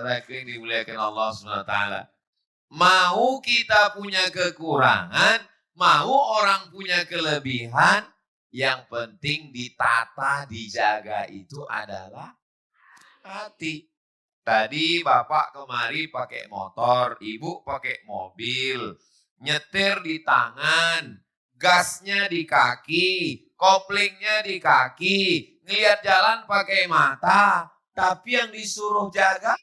saudaraku yang dimuliakan Allah SWT. Mau kita punya kekurangan, mau orang punya kelebihan, yang penting ditata, dijaga itu adalah hati. Tadi Bapak kemari pakai motor, Ibu pakai mobil, nyetir di tangan, gasnya di kaki, koplingnya di kaki, ngelihat jalan pakai mata, tapi yang disuruh jaga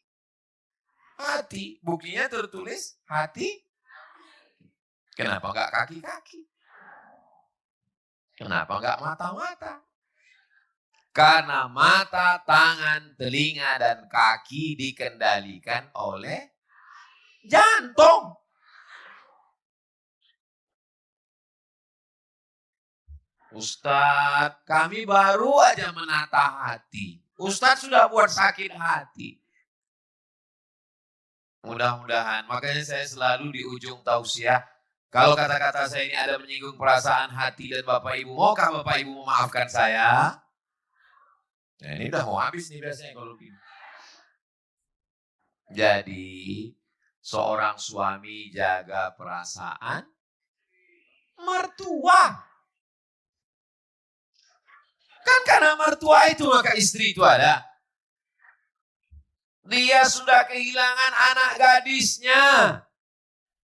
hati. Buktinya tertulis hati. Kenapa enggak kaki-kaki? Kenapa enggak mata-mata? Karena mata, tangan, telinga, dan kaki dikendalikan oleh jantung. Ustadz, kami baru aja menata hati. Ustadz sudah buat sakit hati. Mudah-mudahan, makanya saya selalu di ujung tausiah, kalau kata-kata saya ini ada menyinggung perasaan hati dan Bapak Ibu, maukah Bapak Ibu memaafkan saya? Nah, ini udah mau habis nih biasanya kalau begini. Jadi, seorang suami jaga perasaan mertua. Kan karena mertua itu maka istri itu ada. Dia sudah kehilangan anak gadisnya.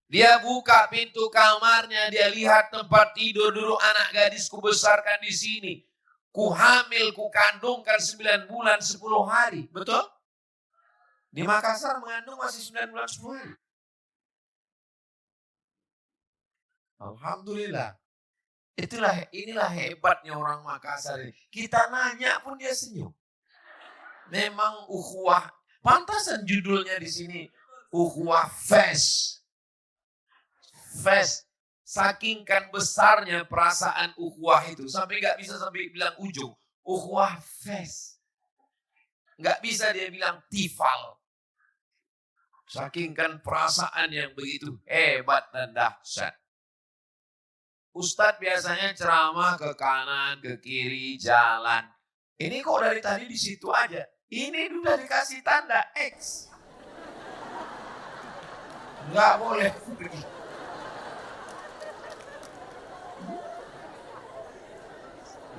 Dia buka pintu kamarnya, dia lihat tempat tidur dulu anak gadisku besarkan di sini. Ku hamil, ku kandungkan 9 bulan 10 hari. Betul? Di Makassar mengandung masih 9 bulan 10 hari. Alhamdulillah. Inilah hebatnya orang Makassar ini. Kita nanya pun dia senyum. Memang ukhuwah. Pantasan judulnya di sini ukhuwah fest. Fest. Saking kan besarnya perasaan ukhuwah itu. Sampai gak bisa sampai bilang ujung. Ukhuwah fest. Gak bisa dia bilang tifal. Saking kan perasaan yang begitu hebat dan dahsyat. Ustadz biasanya ceramah ke kanan, ke kiri, jalan. Ini kok dari tadi di situ aja. Ini udah dikasih tanda X. Nggak boleh pergi.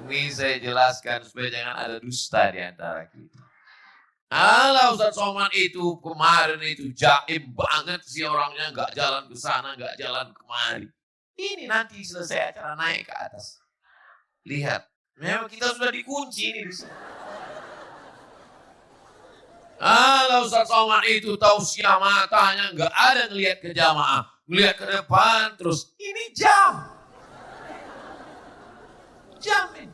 Ini saya jelaskan supaya jangan ada dusta di antara kita. Alah Ustadz Somad itu kemarin itu jaim banget sih orangnya. Nggak jalan ke sana, nggak jalan kemari. Ini nanti selesai acara naik ke atas. Lihat, memang kita sudah dikunci ini di sini. Kalau Ustadz Somad itu tausiah matanya nggak ada ngelihat ke jamaah, ngelihat ke depan terus. Ini jam ini.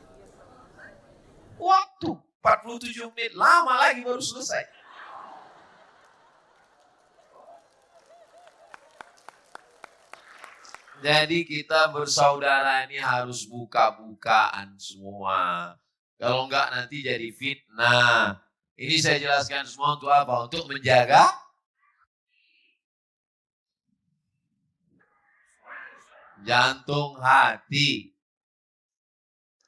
Waktu 47 menit, lama lagi baru selesai. Jadi kita bersaudara ini harus buka-bukaan semua. Kalau enggak nanti jadi fitnah. Ini saya jelaskan semua untuk apa? Untuk menjaga jantung hati.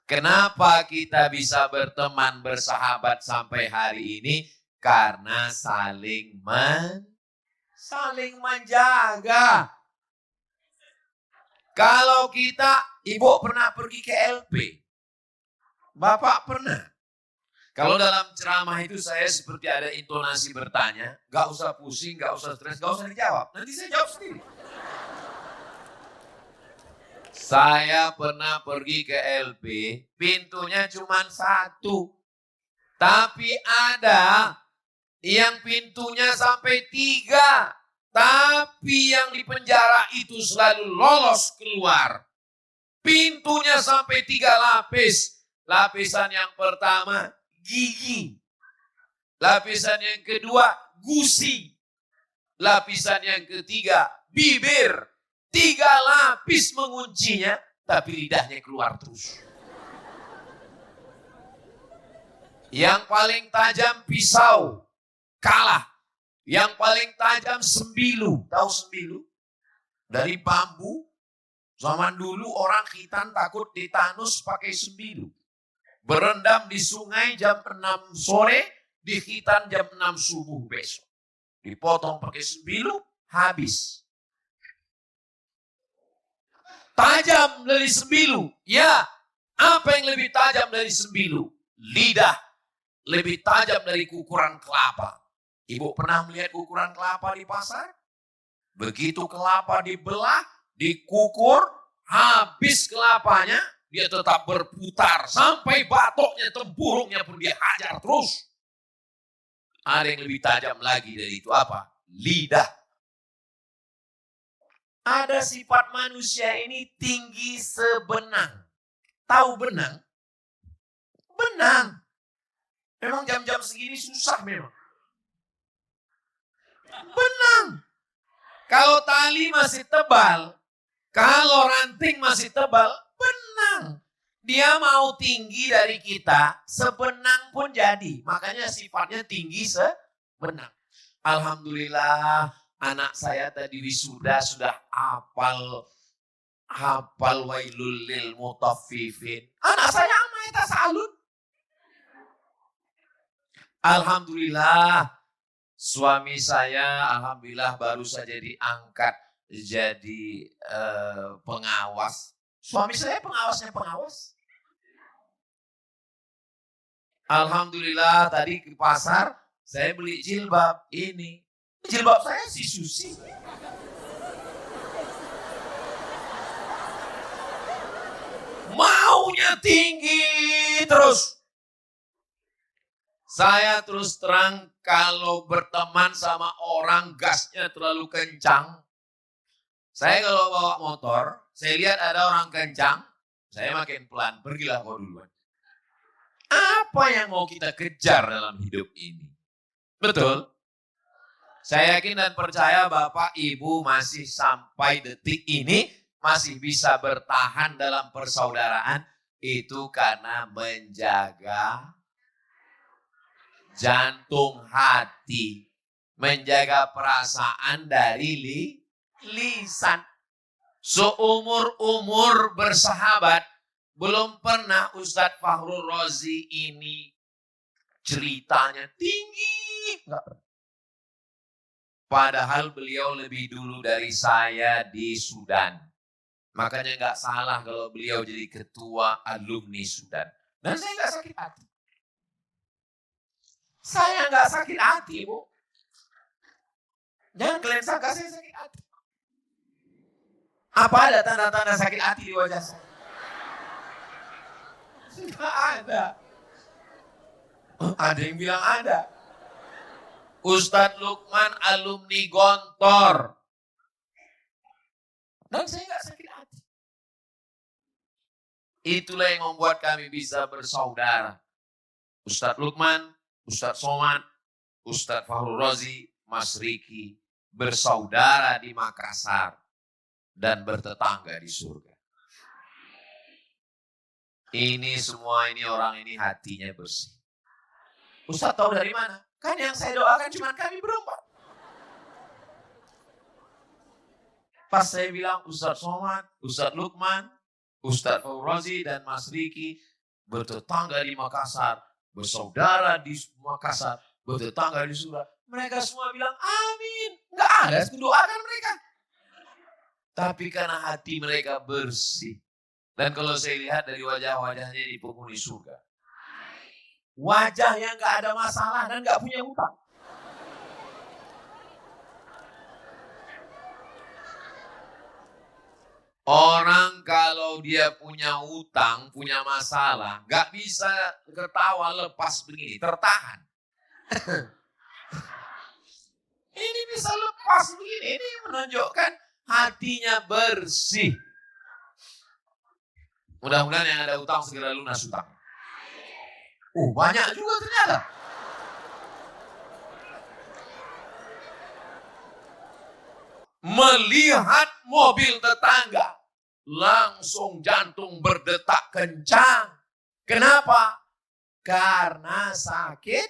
Kenapa kita bisa berteman, bersahabat sampai hari ini? Karena saling menjaga. Kalau kita, Ibu pernah pergi ke LP. Bapak pernah. Kalau dalam ceramah itu saya seperti ada intonasi bertanya. Gak usah pusing, gak usah stres, gak usah dijawab. Nanti saya jawab sendiri. Saya pernah pergi ke LP, pintunya cuma 1. Tapi ada yang pintunya sampai 3. Tapi yang di penjara itu selalu lolos keluar. Pintunya sampai 3 lapis. Lapisan yang pertama, gigi. Lapisan yang kedua, gusi. Lapisan yang ketiga, bibir. 3 lapis menguncinya, tapi lidahnya keluar terus. Yang paling tajam pisau, kalah. Yang paling tajam sembilu. Tahu sembilu? Dari bambu. Zaman dulu orang khitan takut ditanus pakai sembilu. Berendam di sungai jam 6 sore, di khitan jam 6 subuh besok. Dipotong pakai sembilu, habis. Tajam dari sembilu. Ya, apa yang lebih tajam dari sembilu? Lidah. Lebih tajam dari kukuran kelapa. Ibu pernah melihat kukuran kelapa di pasar? Begitu kelapa dibelah, dikukur, habis kelapanya, dia tetap berputar. Sampai batoknya, tempurungnya pun dia hajar terus. Ada yang lebih tajam lagi dari itu apa? Lidah. Ada sifat manusia ini tinggi sebenang. Tahu benang? Benang. Memang jam-jam segini susah memang. Benang. Kalau tali masih tebal, kalau ranting masih tebal, benang. Dia mau tinggi dari kita, sebenang pun jadi. Makanya sifatnya tinggi sebenang. Alhamdulillah, anak saya tadi wisuda sudah hafal wailul lil mutaffifin. Anak saya amai tasalun. Alhamdulillah, suami saya alhamdulillah baru saja diangkat jadi pengawas. Suami saya pengawasnya pengawas. Alhamdulillah tadi ke pasar saya beli jilbab ini. Jilbab saya si Susi. Maunya tinggi terus. Saya terus terang kalau berteman sama orang gasnya terlalu kencang. Saya kalau bawa motor, saya lihat ada orang kencang, saya makin pelan, pergilah kau duluan. Apa yang mau kita kejar dalam hidup ini? Betul? Saya yakin dan percaya Bapak Ibu masih sampai detik ini masih bisa bertahan dalam persaudaraan itu karena menjaga jantung hati, menjaga perasaan dari lisan. Seumur-umur bersahabat, belum pernah Ustadz Fakhrul Razi ini ceritanya tinggi. Enggak pernah. Padahal beliau lebih dulu dari saya di Sudan. Makanya nggak salah kalau beliau jadi ketua alumni Sudan. Dan saya nggak sakit hati. Saya nggak sakit hati, Bu. Jangan kalian sangka saya sakit hati. Apa ada tanda-tanda sakit hati di wajah saya? Nggak ada. Ada yang bilang ada. Ustadz Lukman alumni Gontor. Dan saya nggak sakit hati. Itulah yang membuat kami bisa bersaudara. Ustadz Lukman, Ustadz Somad, Ustadz Fakhrul Razi, Mas Riki bersaudara di Makassar dan bertetangga di surga. Ini semua ini orang ini hatinya bersih. Ustadz tahu dari mana? Kan yang saya doakan cuma kami berempat. Pas saya bilang Ustadz Somad, Ustadz Lukman, Ustadz Fakhrul Razi dan Mas Riki bertetangga di Makassar, bersaudara di Makassar, bertetangga di surga. Mereka semua bilang amin. Nggak ada yang doakan mereka. Tapi karena hati mereka bersih. Dan kalau saya lihat dari wajah-wajahnya di penghuni surga. Wajah yang nggak ada masalah dan nggak punya hutang. Orang kalau dia punya hutang, punya masalah, nggak bisa ketawa lepas begini, tertahan. Ini bisa lepas begini, ini menunjukkan hatinya bersih. Mudah-mudahan yang ada hutang segera lunas hutang. Banyak juga ternyata. Melihat mobil tetangga, langsung jantung berdetak kencang. Kenapa? Karena sakit